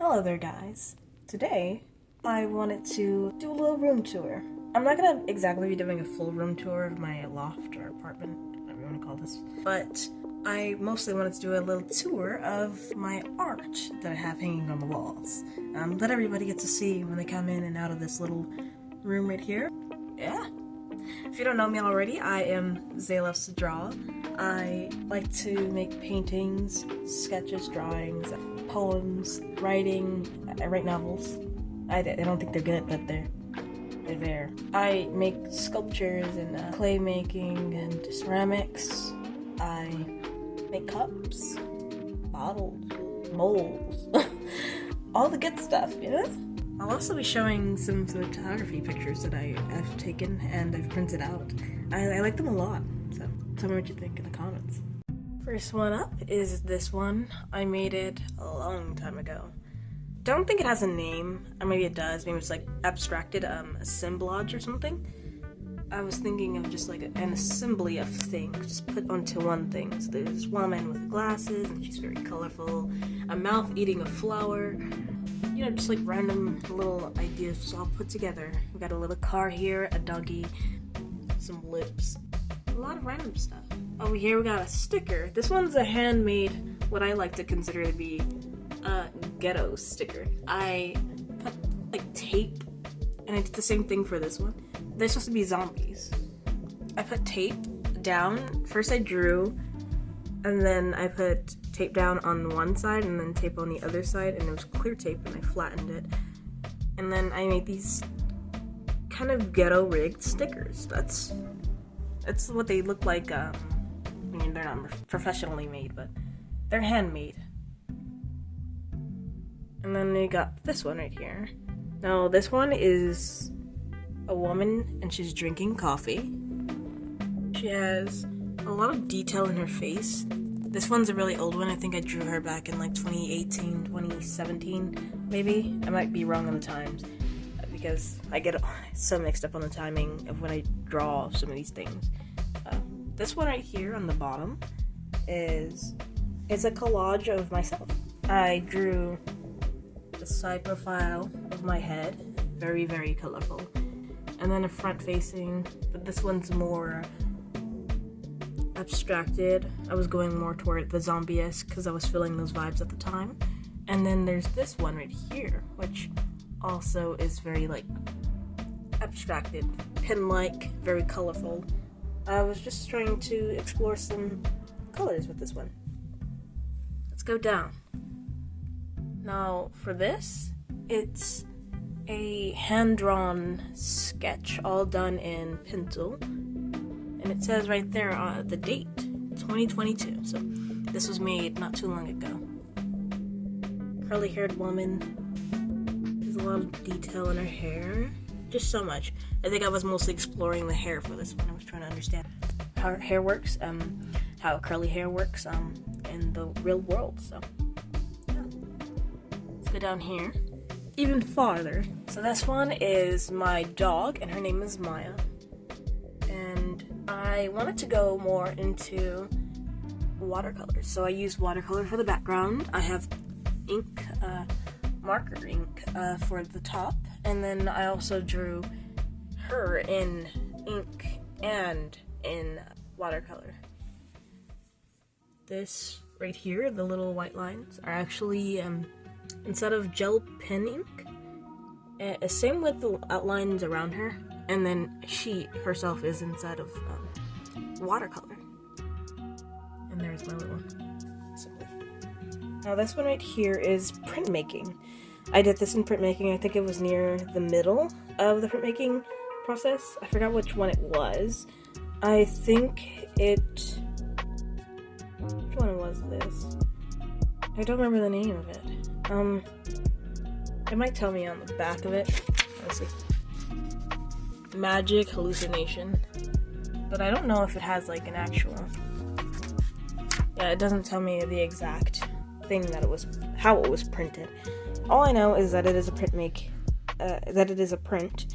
Hello there, guys. Today, I wanted to do a little room tour. I'm not gonna exactly be doing a full room tour of my loft or apartment, whatever you want to call this, but I mostly wanted to do a little tour of my art that I have hanging on the walls. That everybody gets to see when they come in and out of this little room right here. Yeah. If you don't know me already, I am ZayLovesToDraw. I like to make paintings, sketches, drawings, poems, writing. I write novels. I don't think they're good, but they're there. I make sculptures and clay making and ceramics. I make cups, bottles, molds, all the good stuff, you know? I'll also be showing some photography pictures that I have taken and I've printed out. I like them a lot, so tell me what you think in the comments. First one up is this one. I made it a long time ago. Don't think it has a name, or maybe it does. Maybe it's like abstracted assemblage or something. I was thinking of just like an assembly of things, just put onto one thing. So there's this woman with glasses, and she's very colorful. A mouth eating a flower. You know, just like random little ideas just all put together. We got a little car here, a doggy, some lips, a lot of random stuff. Over here we got a sticker. This one's a handmade, what I like to consider to be a ghetto sticker. I put like tape, and I did the same thing for this one. They're supposed to be zombies. I put tape down. First I drew, and then I put tape down on one side and then tape on the other side, and it was clear tape, and I flattened it. And then I made these kind of ghetto rigged stickers. That's what they look like. I mean, they're not professionally made, but they're handmade. And then we got this one right here. Now this one is a woman and she's drinking coffee. She has a lot of detail in her face. This one's a really old one. I think I drew her back in like 2018, 2017, maybe. I might be wrong on the times because I get so mixed up on the timing of when I draw some of these things. This one right here on the bottom is a collage of myself. I drew the side profile of my head, very, very colorful. And then a front facing, but this one's more abstracted. I was going more toward the zombie-esque because I was feeling those vibes at the time. And then there's this one right here, which also is very like abstracted, pin-like, very colorful. I was just trying to explore some colors with this one. Let's go down. Now for this, it's a hand-drawn sketch, all done in pencil. And it says right there the date, 2022. So this was made not too long ago. Curly-haired woman. There's a lot of detail in her hair. Just so much. I think I was mostly exploring the hair for this one. I was trying to understand how hair works, how curly hair works in the real world. So yeah. Let's go down here. Even farther. So this one is my dog, and her name is Maya. And I wanted to go more into watercolors. So I used watercolor for the background. I have ink, marker ink for the top. And then I also drew her in ink and in watercolor. This right here, the little white lines, are actually, instead of gel pen ink, same with the outlines around her, and then she herself is inside of watercolor. And there's my little assembly. Now this one right here is printmaking. I did this in printmaking. I think it was near the middle of the printmaking process. I forgot which one it was. I think it... Which one was this? I don't remember the name of it. It might tell me on the back of it. Let's see. Magic hallucination. But I don't know if it has like an actual... Yeah, it doesn't tell me the exact thing that it was, how it was printed. All I know is that it is a print.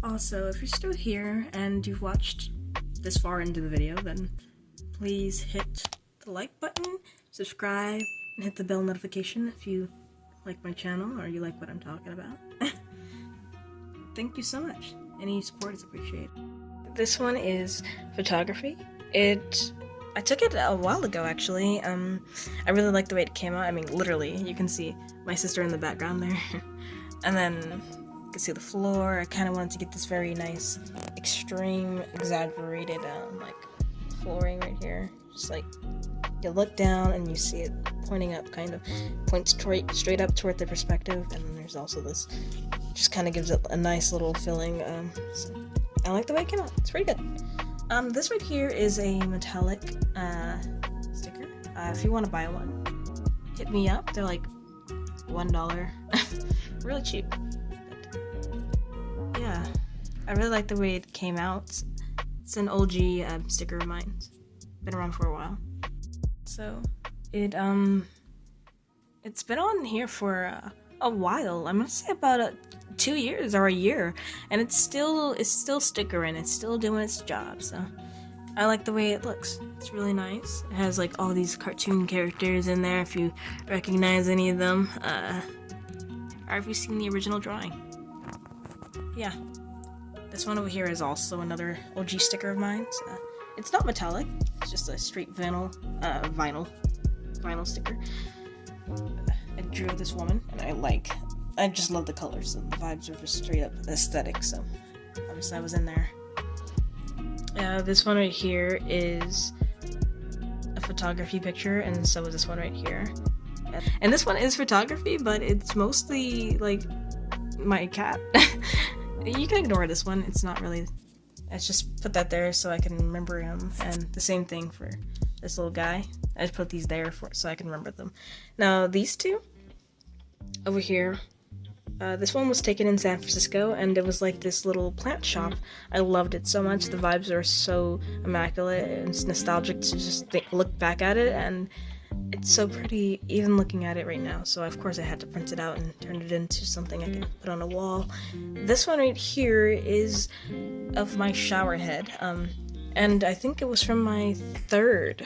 Also, if you're still here and you've watched this far into the video, then please hit the like button, subscribe, and hit the bell notification if you like my channel or you like what I'm talking about. Thank you so much. Any support is appreciated. This one is photography. I took it a while ago, actually. I really like the way it came out. I mean, literally, you can see my sister in the background there. And then you can see the floor. I kind of wanted to get this very nice, extreme, exaggerated, like, flooring right here. Just like, you look down and you see it pointing up, kind of points straight up toward the perspective. And then there's also this, just kind of gives it a nice little feeling. So I like the way it came out. It's pretty good. This right here is a metallic sticker. If you want to buy one, hit me up. They're like $1. Really cheap. But yeah, I really like the way it came out. It's an OG sticker of mine. Been around for a while. So it's been on here for a while. I'm gonna say about 2 years or a year, and it's still stickering. It's still doing its job. So I like the way it looks. It's really nice. It has like all these cartoon characters in there. If you recognize any of them, or if you've seen the original drawing. Yeah, this one over here is also another OG sticker of mine. It's not metallic. It's just a straight vinyl sticker. I drew this woman, and I just love the colors, and the vibes are just straight up aesthetic, so obviously I was in there. This one right here is a photography picture, and so is this one right here. And this one is photography, but it's mostly, like, my cat. You can ignore this one, it's not really... I just put that there so I can remember him, and the same thing for this little guy. I just put these there so I can remember them. Now, these two over here, this one was taken in San Francisco, and it was like this little plant shop. I loved it so much. The vibes are so immaculate, and it's nostalgic to just look back at it, and it's so pretty even looking at it right now. So of course I had to print it out and turn it into something I can put on a wall. This one right here is of my shower head, and I think it was from my third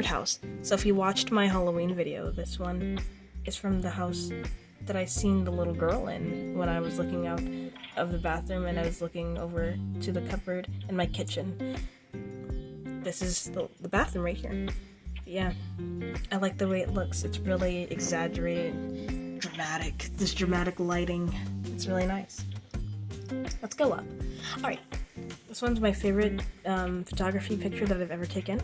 house. So if you watched my Halloween video, this one is from the house that I seen the little girl in when I was looking out of the bathroom and I was looking over to the cupboard in my kitchen. This is the bathroom right here. Yeah, I like the way it looks. It's really exaggerated, dramatic. This dramatic lighting. It's really nice. Let's go up. Alright, this one's my favorite photography picture that I've ever taken.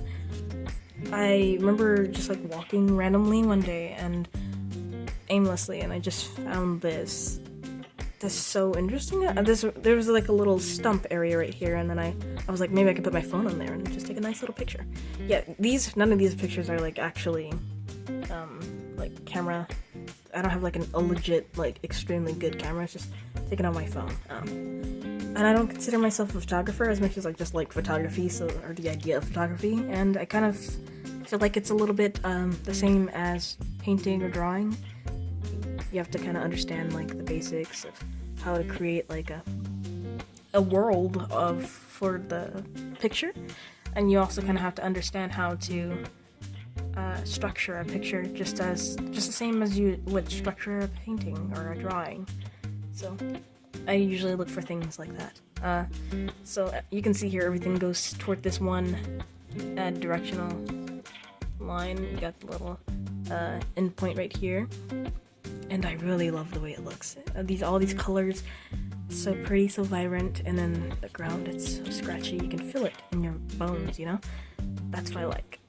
I remember just like walking randomly one day and aimlessly, and I just found this so interesting. There was like a little stump area right here, and then I was like, maybe I could put my phone on there and just take a nice little picture. Yeah, none of these pictures are like actually like camera. I don't have like a legit, like, extremely good camera. It's just taken on my phone. And I don't consider myself a photographer as much as I just like photography, or the idea of photography, and I kind of feel like it's a little bit the same as painting or drawing. You have to kind of understand like the basics of how to create like a world for the picture, and you also kind of have to understand how to structure a picture just the same as you would structure a painting or a drawing. So I usually look for things like that. So you can see here everything goes toward this one directional line. You got the little end point right here, and I really love the way it looks. All these colors, so pretty, so vibrant, and then the ground, it's so scratchy. You can feel it in your bones, you know? That's what I like.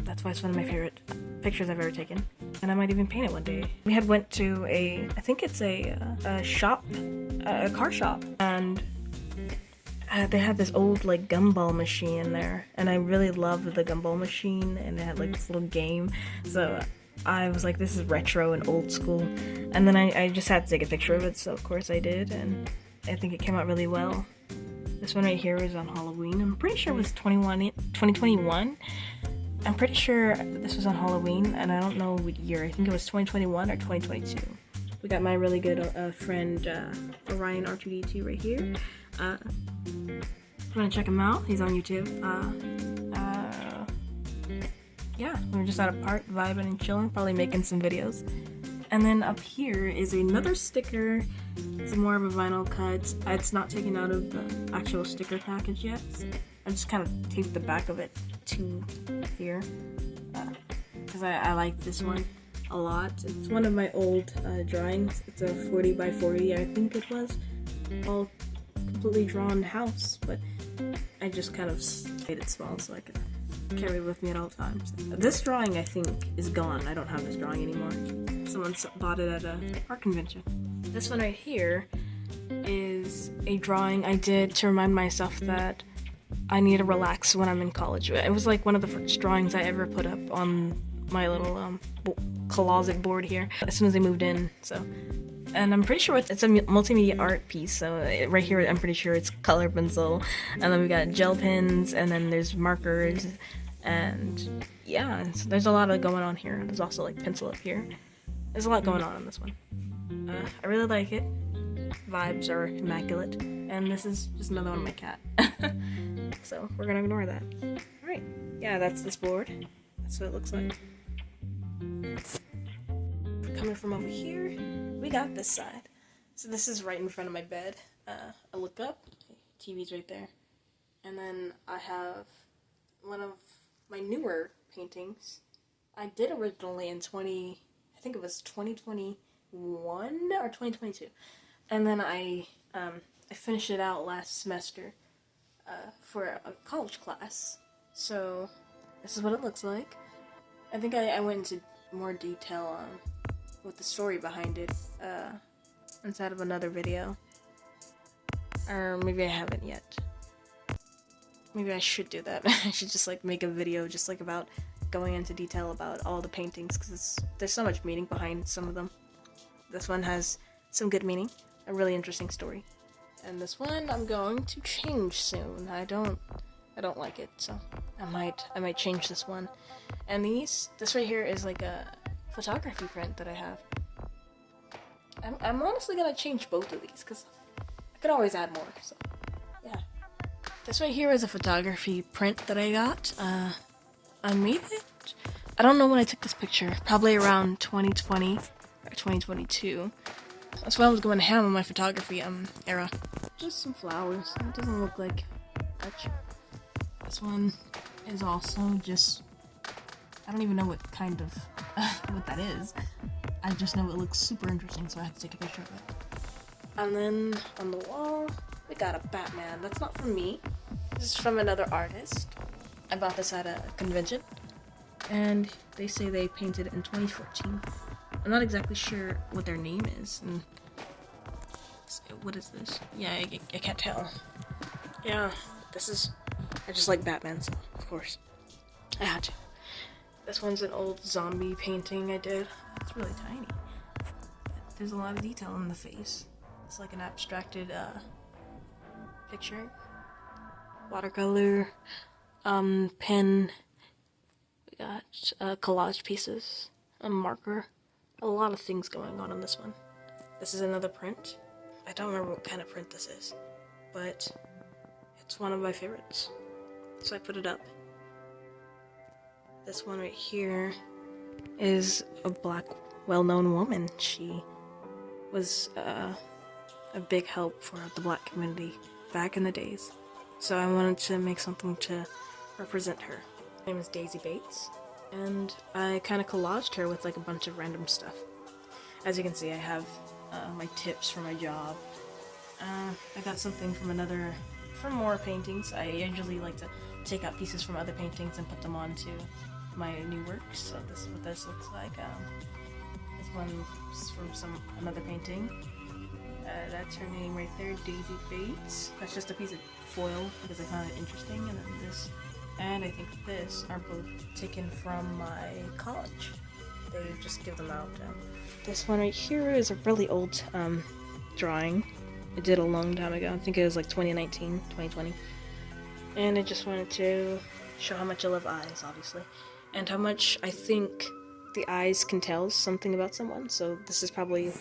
That's why it's one of my favorite pictures I've ever taken. And I might even paint it one day. We had went to I think it's a shop, a car shop, and they had this old like gumball machine in there, and I really loved the gumball machine, and it had like this little game. So I was like, this is retro and old school, and then I just had to take a picture of it, so of course I did, and I think it came out really well. This one right here was on Halloween. I'm pretty sure it was 2021. I'm pretty sure this was on Halloween, and I don't know what year. I think it was 2021 or 2022. We got my really good friend Orion R2D2 right here. If you want to check him out, he's on YouTube. Yeah, we were just at a park vibing and chilling, probably making some videos. And then up here is another sticker. It's more of a vinyl cut. It's not taken out of the actual sticker package yet. So I just kind of taped the back of it to here. Because I like this one a lot. It's one of my old drawings. It's a 40 by 40, I think it was. All completely drawn house, but I just kind of made it small so I could carry it with me at all times. This drawing, I think, is gone. I don't have this drawing anymore. Someone bought it at a art convention. This one right here is a drawing I did to remind myself that I need to relax when I'm in college. It was like one of the first drawings I ever put up on my little closet board here as soon as I moved in. So, and I'm pretty sure it's a multimedia art piece. So right here, I'm pretty sure it's color pencil, and then we got gel pens, and then there's markers, and yeah, there's a lot of going on here. There's also like pencil up here. There's a lot going on this one. I really like it. Vibes are immaculate, and this is just another one of my cat. So we're gonna ignore that. All right, yeah, that's this board. That's what it looks like. Coming from over here, we got this side. So this is right in front of my bed. I look up, TV's right there. And then I have one of my newer paintings. I did originally in I think it was 2021 or 2022. And then I finished it out last semester for a college class. So this is what it looks like. I think I went into more detail with the story behind it inside of another video. Or maybe I haven't yet. Maybe I should do that. I should just like make a video just like about going into detail about all the paintings, because there's so much meaning behind some of them. This one has some good meaning, a really interesting story. And this one I'm going to change soon. I don't like it, so I might change this one. And this right here is like a photography print that I have. I'm honestly gonna change both of these because I could always add more. So yeah, this right here is a photography print that I got. I made it. I don't know when I took this picture. Probably around 2020 or 2022. That's when I was going ham on my photography era. Just some flowers. It doesn't look like much. This one is also just, I don't even know what kind of, what that is. I just know it looks super interesting, so I had to take a picture of it. And then on the wall, we got a Batman. That's not from me. This is from another artist. I bought this at a convention, and they say they painted it in 2014. I'm not exactly sure what their name is. And what is this? Yeah, I can't tell. Yeah, I just like Batman, so of course I had to. This one's an old zombie painting I did. It's really tiny. There's a lot of detail in the face. It's like an abstracted picture. Watercolor, pen. We got collage pieces, a marker. A lot of things going on in this one. This is another print. I don't remember what kind of print this is, but it's one of my favorites. So I put it up. This one right here is a black, well-known woman. She was a big help for the black community back in the days. So I wanted to make something to represent her. Her name is Daisy Bates, and I kind of collaged her with like a bunch of random stuff. As you can see, I have my tips for my job. I got something from more paintings. I usually like to take out pieces from other paintings and put them onto my new works. So this is what this looks like. This one's from another painting. That's her name right there, Daisy Bates. That's just a piece of foil because I found it interesting. And then this, and I think this are both taken from my college. They just give them out. This one right here is a really old drawing. I did a long time ago. I think it was like 2019, 2020. And I just wanted to show how much I love eyes, obviously. And how much I think the eyes can tell something about someone. So this is probably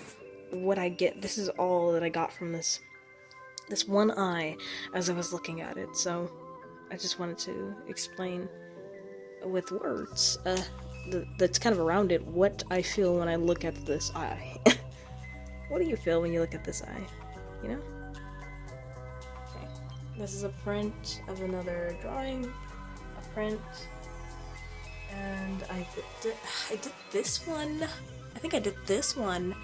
what I get. This is all that I got from this one eye as I was looking at it. So I just wanted to explain with words that's kind of around it, what I feel when I look at this eye. What do you feel when you look at this eye? You know? Okay. This is a print of another drawing. A print. And I did this one. I think I did this one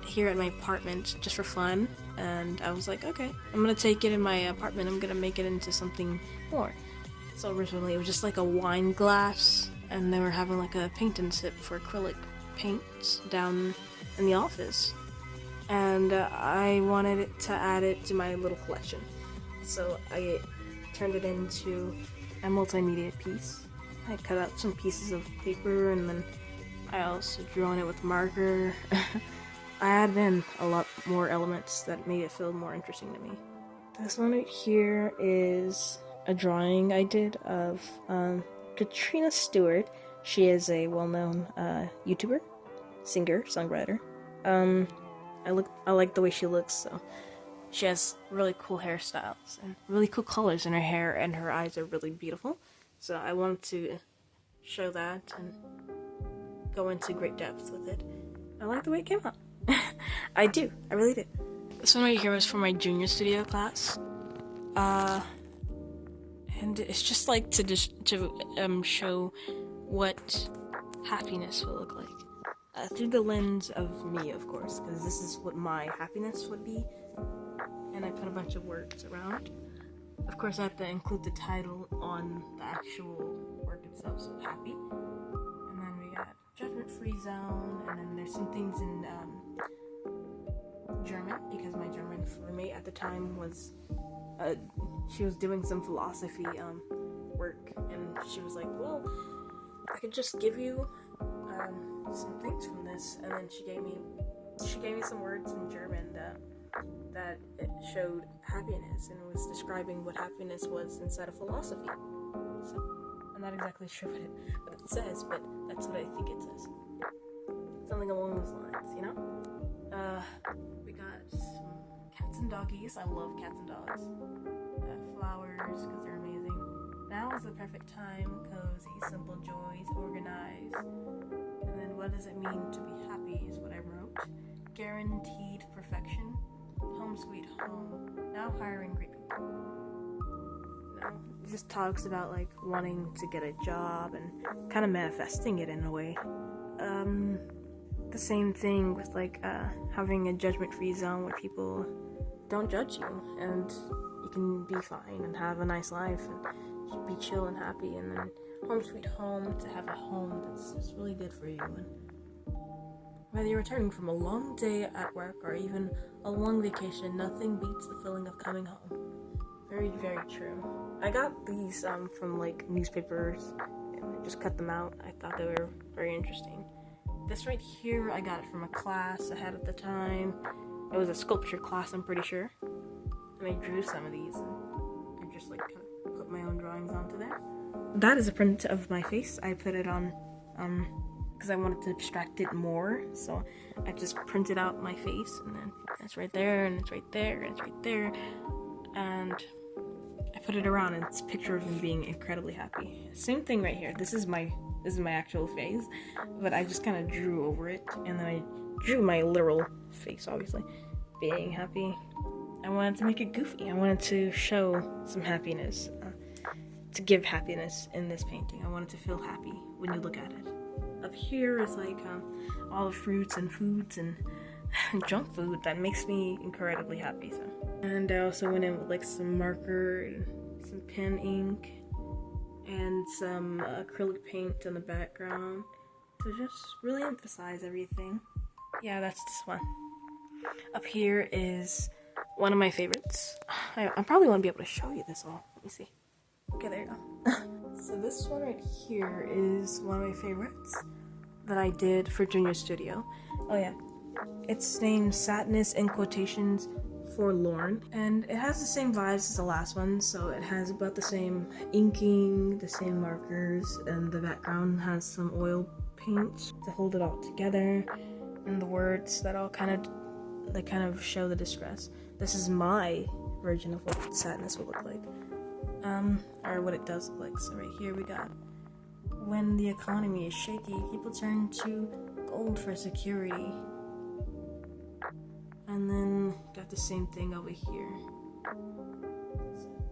here at my apartment just for fun. And I was like, okay, I'm gonna take it in my apartment. I'm gonna make it into something more. So originally it was just like a wine glass, and they were having like a paint and sip for acrylic paints down in the office. And I wanted to add it to my little collection. So I turned it into a multimedia piece. I cut out some pieces of paper, and then I also drew on it with marker. I added in a lot more elements that made it feel more interesting to me. This one right here is a drawing I did of Katrina Stewart. She is a well-known YouTuber, singer, songwriter. I like the way she looks, so she has really cool hairstyles and really cool colors in her hair, and her eyes are really beautiful. So I wanted to show that and go into great depth with it. I like the way it came out. I really do. This one right here was for my junior studio class. And it's just like to show what happiness will look like. Through the lens of me, of course, because this is what my happiness would be. And I put a bunch of words around. Of course, I have to include the title on the actual work itself, so happy. And then we got judgment-free zone, and then there's some things in German, because my German roommate at the time was, she was doing some philosophy work, and she was like, well, I could just give you some things from this, and then she gave me some words in German that it showed happiness, and it was describing what happiness was inside of philosophy. So I'm not exactly sure what it says, but that's what I think it says. Something along those lines, you know? We got some cats and doggies. I love cats and dogs. Flowers, because they're amazing. Now is the perfect time, cozy, simple joys, organized. And then what does it mean to be happy is what I wrote. Guaranteed perfection. Home sweet home. Now hiring great people. It just talks about like wanting to get a job and kind of manifesting it in a way. The same thing with like having a judgment-free zone where people don't judge you, and you can be fine and have a nice life and be chill and happy. And then home sweet home, to have a home that's just really good for you. And whether you're returning from a long day at work or even a long vacation, nothing beats the feeling of coming home. Very, very true. I got these from like newspapers, and I just cut them out. I thought they were very interesting. This right here, I got it from a class I had at the time. It was a sculpture class, I'm pretty sure. And I drew some of these, and I just like kind of put my own drawings onto there. That is a print of my face. I put it on because I wanted to abstract it more, so I just printed out my face, and then it's right there, and it's right there, and it's right there, and I put it around, and it's a picture of me being incredibly happy. Same thing right here. This is my actual face, but I just kind of drew over it, and then I drew my literal face, obviously, being happy. I wanted to make it goofy. I wanted to show some happiness, to give happiness in this painting. I wanted to feel happy when you look at it. Up here is like all the fruits and foods and junk food that makes me incredibly happy. So, and I also went in with like some marker and some pen ink and some acrylic paint in the background to just really emphasize everything. Yeah, that's this one. Up here is one of my favorites. I probably won't be able to show you this all. Let me see. Okay, there you go. So this one right here is one of my favorites that I did for Junior Studio. Oh yeah. It's named Sadness in Quotations Forlorn, and it has the same vibes as the last one, so it has about the same inking, the same markers, and the background has some oil paint to hold it all together, and the words that all kind of show the distress. This is my version of what sadness will look like, or what it does look like. So right here we got when the economy is shaky, people turn to gold for security. And then got the same thing over here.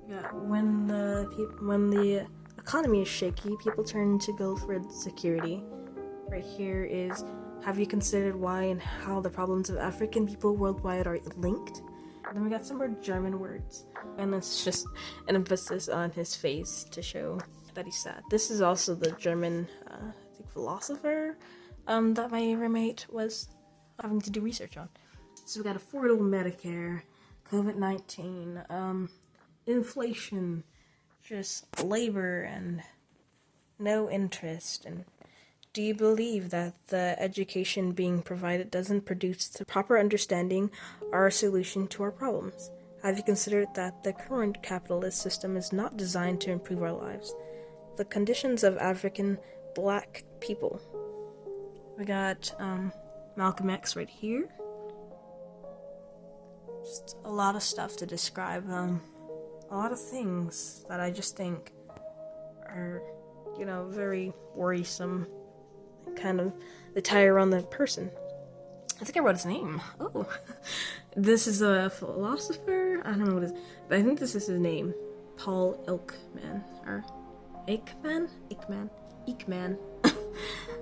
Yeah, when the economy is shaky, people turn to gold for security. Right here is, have you considered why and how the problems of African people worldwide are linked? And then we got some more German words, and it's just an emphasis on his face to show that he's sad. This is also the German, I think, philosopher that my roommate was having to do research on. So we got affordable Medicare, COVID-19, inflation, just labor and no interest. And do you believe that the education being provided doesn't produce the proper understanding or a solution to our problems? Have you considered that the current capitalist system is not designed to improve our lives? The conditions of African black people. We got Malcolm X right here. Just a lot of stuff to describe, a lot of things that I just think are, very worrisome. Kind of the tie around the person. I think I wrote his name. Oh, this is a philosopher. I don't know what it is, but I think this is his name, Paul Elkman or Eichmann,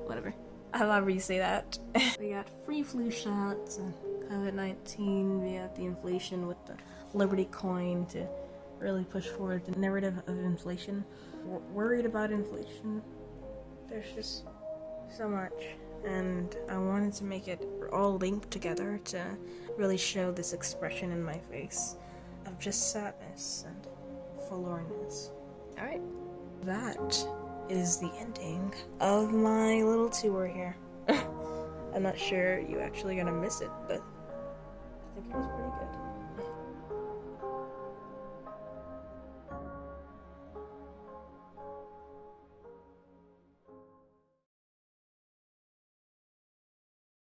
whatever. However you say that. We got free flu shots and COVID-19. We got the inflation with the Liberty coin to really push forward the narrative of inflation. We're worried about inflation. There's just so much, and I wanted to make it all linked together to really show this expression in my face of just sadness and forlornness. Alright, that is the ending of my little tour here. I'm not sure you're actually gonna miss it, but I think it was pretty good.